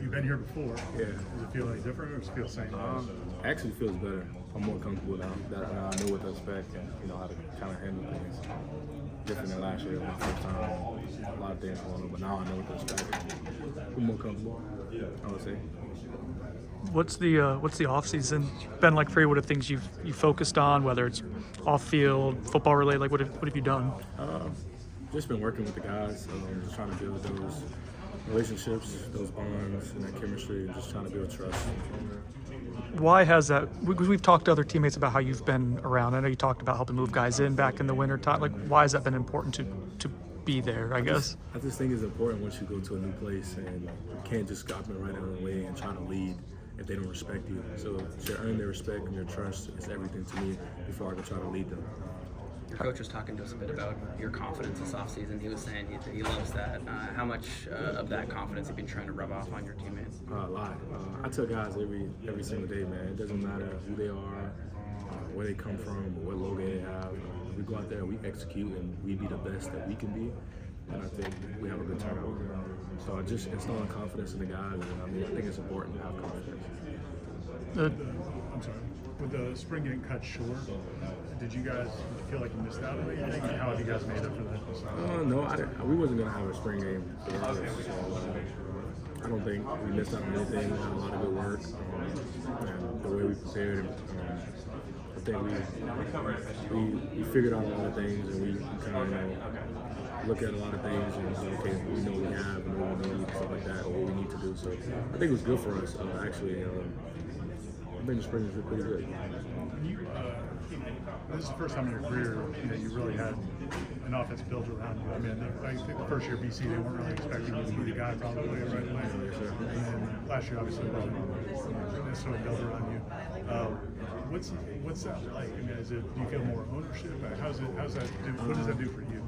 you've been here before. Yeah. Does it feel any different, or does it feel the same? Actually feels better. I'm more comfortable now that I know what to expect and how to kind of handle things. Different than last year, my first time. A lot of things going on, but now I know what to expect. I'm more comfortable, I would say. What's the off season been like for you? What are things you focused on, whether it's off field, football related? Like what have you done? Just been working with the guys, just trying to build those relationships, those bonds, and that chemistry, and just trying to build trust. Why has that? Because we've talked to other teammates about how you've been around. I know you talked about helping move guys in back in the winter time. Like, why has that been important to be there? I guess. I just think it's important once you go to a new place, and you can't just stop them right out of the way and try to lead if they don't respect you. So to earn their respect and their trust is everything to me before I can try to lead them. Your coach was talking to us a bit about your confidence this offseason. He was saying he loves that. How much of that confidence have you been trying to rub off on your teammates? A lot. I tell guys every single day, man. It doesn't matter who they are, where they come from, or what logo they have. We go out there, we execute, and we be the best that we can be. And I think we have a good turnout. So just instilling confidence in the guys. And I think it's important to have confidence. I'm sorry. With the spring getting cut short, did you guys feel like you missed out on anything? How have you guys made up for that? No, we wasn't going to have a spring game. So, I don't think we missed out on anything. We had a lot of good work. And the way we prepared, I think we figured out a lot of things, and we kind of look at a lot of things and say, okay, we know what we have and what we need, stuff like that, or what we need to do. So I think it was good for us, actually. I think the spring was pretty good. This is the first time in your career you really had an offense built around you. I mean, I think the first year at BC, they weren't really expecting you to be the guy probably right away. And then last year, obviously, wasn't necessarily built around you. What's that like? I mean, do you feel more ownership? How's that do? What does that do for you?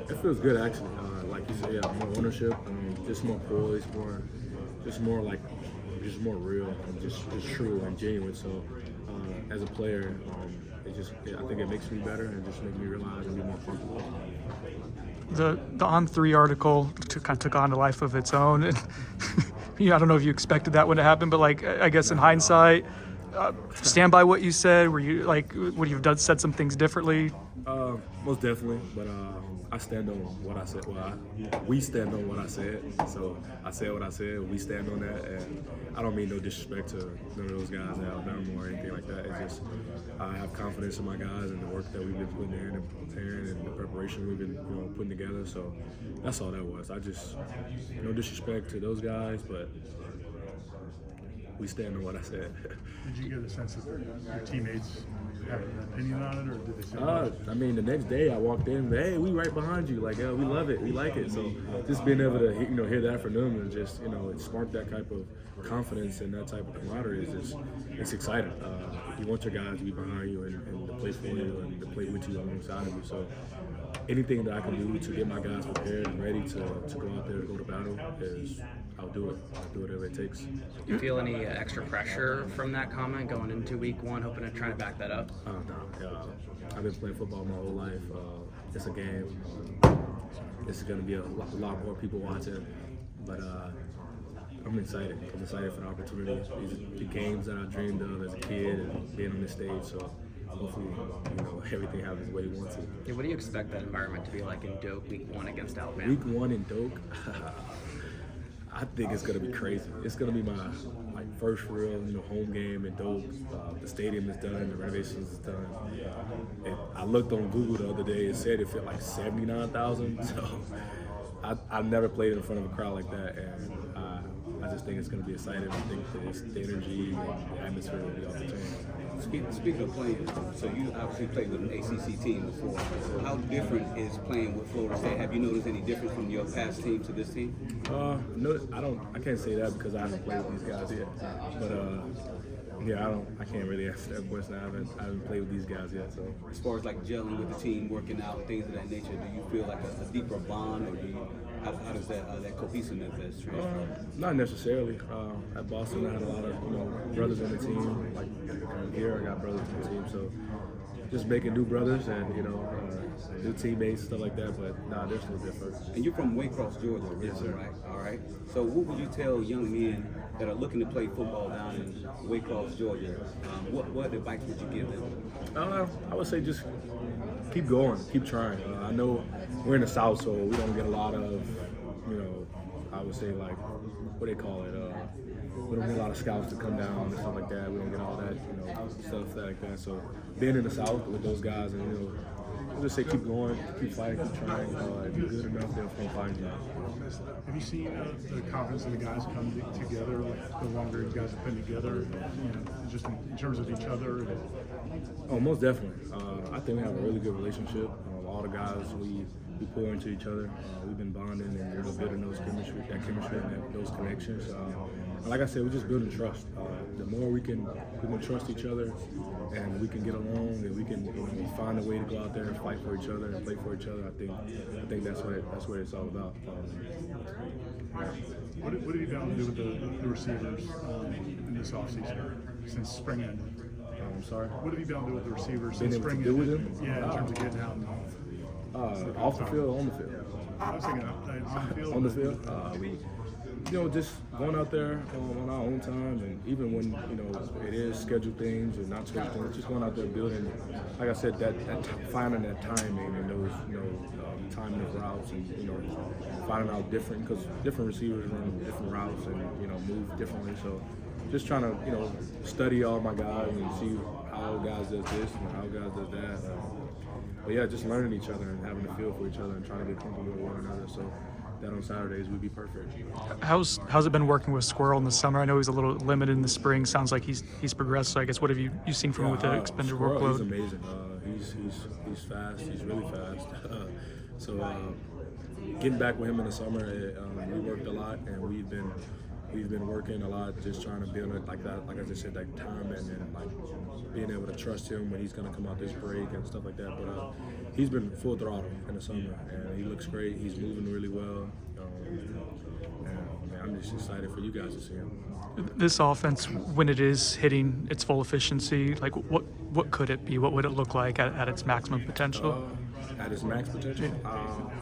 It feels good, actually. Like you said, more ownership, just more poise, just more real, and just true and genuine. So, as a player, I think it makes me better and just makes me realize and be more comfortable. The On3 article kind of took on a life of its own, and I don't know if you expected that when it happened, but like I guess in hindsight, stand by what you said. Were you like, would you have said some things differently? Most definitely, but I stand on what I said. Well, we stand on what I said. So I said what I said. We stand on that, and I don't mean no disrespect to none of those guys at Alabama or anything like that. It's just I have confidence in my guys and the work that we've been putting in and preparing and the preparation we've been putting together. So that's all that was. I just no disrespect to those guys, but we stand on what I said. Did you get a sense that your teammates have an opinion on it, or did they say? I mean, the next day I walked in, hey, we right behind you. Like, we love it, we like it. So just being able to, hear that from them and just, it sparked that type of confidence and that type of camaraderie. It's exciting. You want your guys to be behind you and to play for you and to play with you alongside of you. So anything that I can do to get my guys prepared and ready to go out there and go to battle I'll do it. I'll do whatever it takes. Do you feel any extra pressure from that comment going into week one, hoping to try to back that up? No. I've been playing football my whole life. It's a game. It's going to be a lot more people watching. But I'm excited. I'm excited for the opportunity. These are the games that I dreamed of as a kid and being on this stage. So hopefully, everything happens the way you want to. Yeah, what do you expect that environment to be like in Doak week one against Alabama? Week one in Doak? I think it's going to be crazy. It's going to be my first real home game in Doak. The stadium is done. The renovations is done. And I looked on Google the other day. It said it fit like 79,000. So I've never played in front of a crowd like that. And I just think it's going to be exciting. I think the energy and the atmosphere will be off the chain. Speaking of playing, so you obviously played with an ACC team before. How different is playing with Florida State? Have you noticed any difference from your past team to this team? No, I can't say that because I haven't played with these guys yet. But I can't really answer that question. I haven't played with these guys yet. So as far as like gelling with the team, working out, things of that nature, do you feel like a deeper bond, or how does that cohesiveness transfer? Not necessarily. At Boston, I had a lot of brothers on the team. Like here, I got brothers on the team. So just making new brothers and new teammates, stuff like that. But nah, they're still different. And you're from Waycross, Georgia, originally, right? All right. So what would you tell young men that are looking to play football down in Waycross, Georgia? What advice would you give them? I would say just keep going, keep trying. I know we're in the South, so we don't get a lot of, I would say like, what they call it, we don't get a lot of scouts to come down and stuff like that. We don't get all that, stuff like that. So being in the South with those guys, and I'll just say keep going, keep fighting, keep trying. If you're good enough, they'll come find you. Have you seen the confidence of the guys come together, like the longer you guys have been together, just in terms of each other? Oh, most definitely. I think we have a really good relationship. All the guys, we pour into each other. We've been bonding and building those chemistry and those connections. And like I said, we're just building trust. The more we can trust each other, and we can get along, and we can find a way to go out there and fight for each other and play for each other. I think that's what it's all about. What have you been able to do with the receivers in this offseason since spring ended? I'm sorry. What have you been able to do with the receivers Been since able to spring do with ended? them? Yeah, in terms of getting out and Off the field, on the field. I was thinking on the field. On the field, we just going out there on our own time, and even when it is scheduled things or not scheduled things, just going out there building. Like I said, that finding that timing and those timing of routes, and finding out because different receivers run different routes and move differently. So just trying to study all my guys and see how guys does this and how guys does that. But yeah, just learning each other and having a feel for each other and trying to get comfortable with one another. So that on Saturdays would be perfect. How's it been working with Squirrel in the summer? I know he's a little limited in the spring. Sounds like he's progressed. So I guess what have you seen from him with the expanded Squirrel, workload? He's amazing. He's fast. He's really fast. So getting back with him in the summer, we worked a lot, and we've been working a lot, just trying to build it like that. Like I just said, like time and like being able to trust him when he's going to come out this break and stuff like that. But he's been full throttle in the summer, and he looks great. He's moving really well. And I'm just excited for you guys to see him. This offense, when it is hitting its full efficiency, like what could it be? What would it look like at its maximum potential? At its max potential,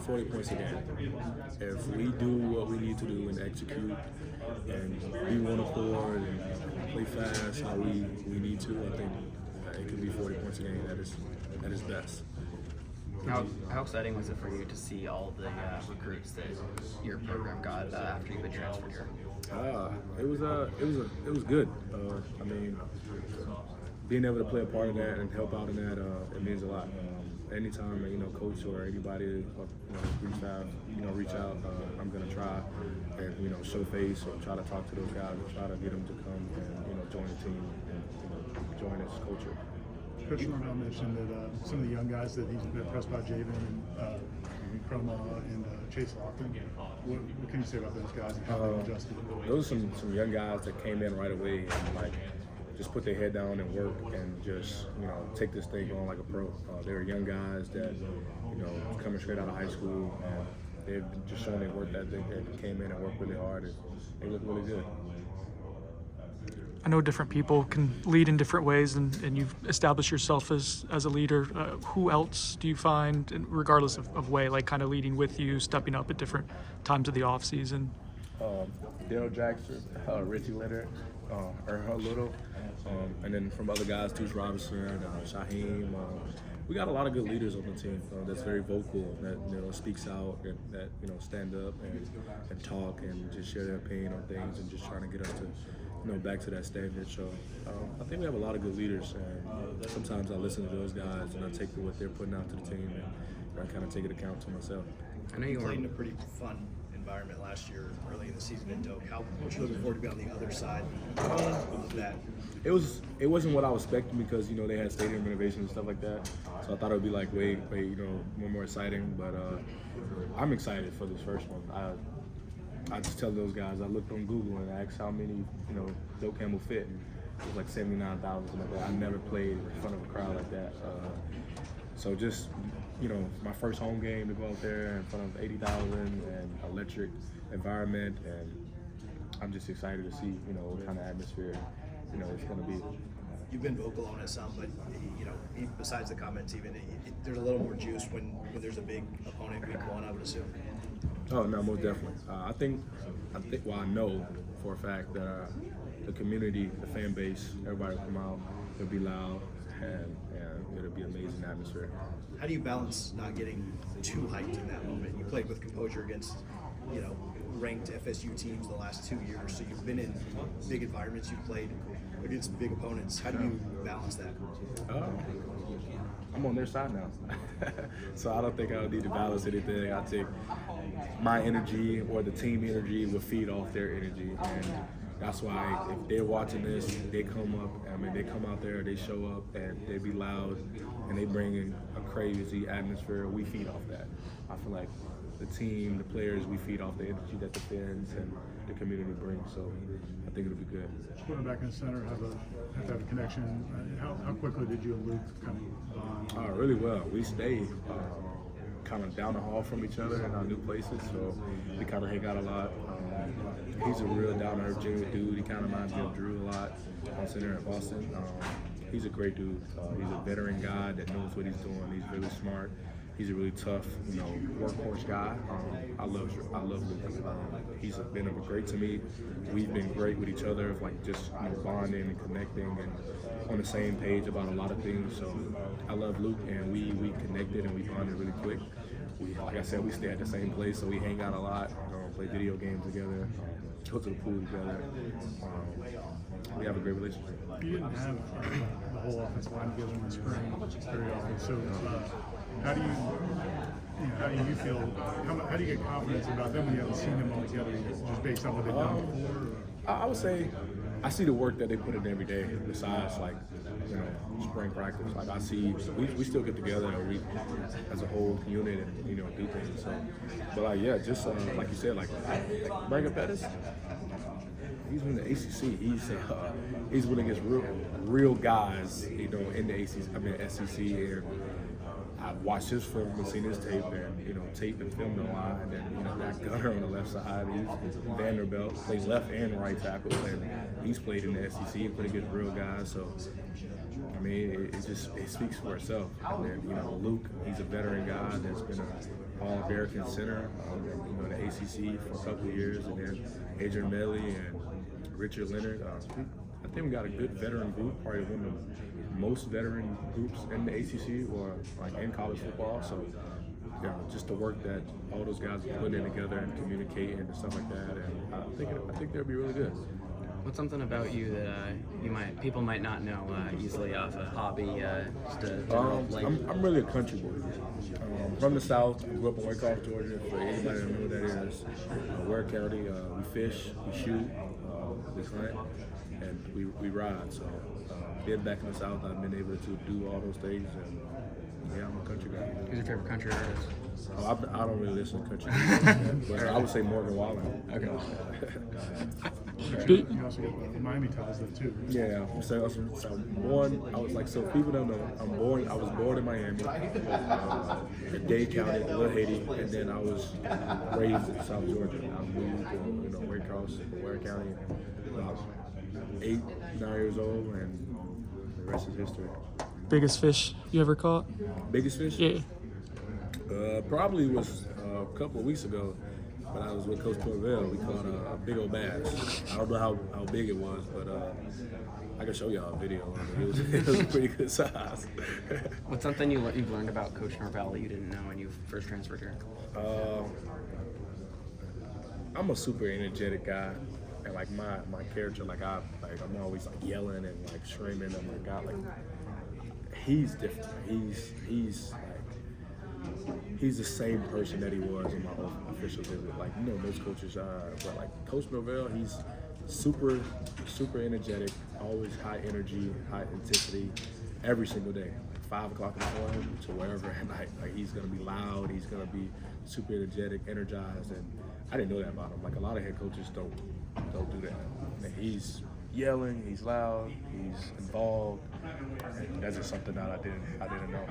40 points a game. If we do what we need to do and execute and be one accord and play fast how we need to, I think it could be 40 points a game at its best. How exciting was it for you to see all the recruits that your program got after you've been transferred here? It was good. I mean, being able to play a part of that and help out in that, it means a lot. Anytime coach or anybody reach out, I'm gonna try and show face or try to talk to those guys and try to get them to come and join the team and join this culture. Coach Norvell mentioned that some of the young guys that he's been impressed by, Javen and Croma and Chase Lofton. What can you say about those guys and how they adjusted? Those are some young guys that came in right away and just put their head down and work and just take this thing on like a pro. They were young guys that coming straight out of high school, and they've just shown their work ethic and came in and worked really hard, and they look really good. I know different people can lead in different ways, and you've established yourself as a leader. Who else do you find, regardless of way, like kind of leading with you, stepping up at different times of the off season? Daryl Jackson, Richie Leonard, Earl Little, and then from other guys, Touche Robinson, Shaheem. We got a lot of good leaders on the team that's very vocal, that speaks out, and that stand up and talk and just share their opinion on things and just trying to get us to back to that standard. So I think we have a lot of good leaders, and sometimes I listen to those guys and I take what they're putting out to the team and I kind of take it account to myself. I know you played in a were. pretty fun environment last year, early in the season in Doak. How much you looking forward to be on the other side of that? It wasn't what I was expecting because they had stadium renovations and stuff like that. So I thought it would be like way more exciting. But I'm excited for this first one. I just tell those guys, I looked on Google and asked how many Doak Campbell fit. It was like 79,000. I never played in front of a crowd like that. So just my first home game to go out there in front of 80,000 and electric environment, and I'm just excited to see what kind of atmosphere it's going to be. you've been vocal on it some, but you know, besides the comments, even there's a little more juice when there's a big opponent week one, I would assume. Oh no, most definitely. I think. Well, I know for a fact that the community, the fan base, everybody will come out. It'll be loud, and it'll be an amazing atmosphere. How do you balance not getting too hyped in that moment? You played with composure against, you know, ranked FSU teams the last 2 years, so you've been in big environments. You've played against big opponents. How do you balance that? I'm on their side now, so I don't think I would need to balance anything. I think my energy or the team energy will feed off their energy, and that's why if they're watching this, they come up. I mean, they come out there, they show up, and they be loud, and they bring in a crazy atmosphere. We feed off that. I feel like the team, the players, we feed off the energy that the fans and the community brings. So I think it'll be good. Quarterback and center have to have a connection. How quickly did you and Luke kind of bond? Really well. We stayed kind of down the hall from each other in our new places, so we kind of hang out a lot. He's a real down-to-earth, genuine dude. He kind of reminds me of Drew a lot on center in Boston. He's a great dude. He's a veteran guy that knows what he's doing. He's really smart. He's a really tough, workhorse guy. I love Luke. He's been great to me. We've been great with each other, like just bonding and connecting and on the same page about a lot of things. So I love Luke, and we connected and we bonded really quick. Like I said, we stay at the same place, so we hang out a lot, play video games together, go to the pool together. We have a great relationship. You didn't have the whole offensive line together in the spring very often. So how do you feel? How do you get confidence about them when you haven't seen them all together, just based on what they've done before? I would say I see the work that they put in every day. Besides, spring practice. Like I see, we still get together and we, as a whole unit, and do things. So, but just like you said, Brandon Pettis. He's in the ACC. He's winning against real guys, in the ACC. I mean SEC, and I've watched his film and seen his tape, and tape and film a lot. And then that gunner on the left side, he's Vanderbilt, plays left and right tackle, and he's played in the SEC and played against real guys. So I mean, it speaks for itself. And then Luke, he's a veteran guy that's been an All-American center, in the ACC for a couple of years, and then Adrian Melly and Richard Leonard. I think we got a good veteran group, probably one of the most veteran groups in the ACC or in college football. So, just the work that all those guys are putting in together and communicating and stuff like that, and I think they'll be really good. What's something about you that people might not know easily off a hobby? I'm really a country boy. From the South. I grew up in Waycross, Georgia. For anybody that know what that is, Ware County. We fish, we shoot, we hunt, and we ride. So being back in the South, I've been able to do all those things. And I'm a country guy. Who's your favorite country artist? I don't really listen to country music, but I would say Morgan Wallen. Okay. You also get the Miami ties though too. Yeah, so born. So people don't know. I was born in Miami, in Dade County, Little Haiti, and then I was raised in South Georgia. I moved to Waycross, Ware County, about 8, 9 years old, and the rest is history. Biggest fish you ever caught? Biggest fish? Yeah. Probably was a couple of weeks ago. But I was with Coach Norvell. We caught a big old bass. I don't know how big it was, but I can show y'all a video of it. It was a pretty good size. What's something you've learned about Coach Norvell that you didn't know when you first transferred here? I'm a super energetic guy, and my character, I'm always yelling and screaming. I'm like, God, he's different. He's the same person that he was in my official visit. Most coaches are, but Coach Norvell, he's super, super energetic, always high energy, high intensity, every single day. 5 o'clock in the morning to wherever at night. He's gonna be loud, he's gonna be super energetic, energized, and I didn't know that about him. A lot of head coaches don't do that. And he's yelling, he's loud, he's involved, and that's just something that I didn't know.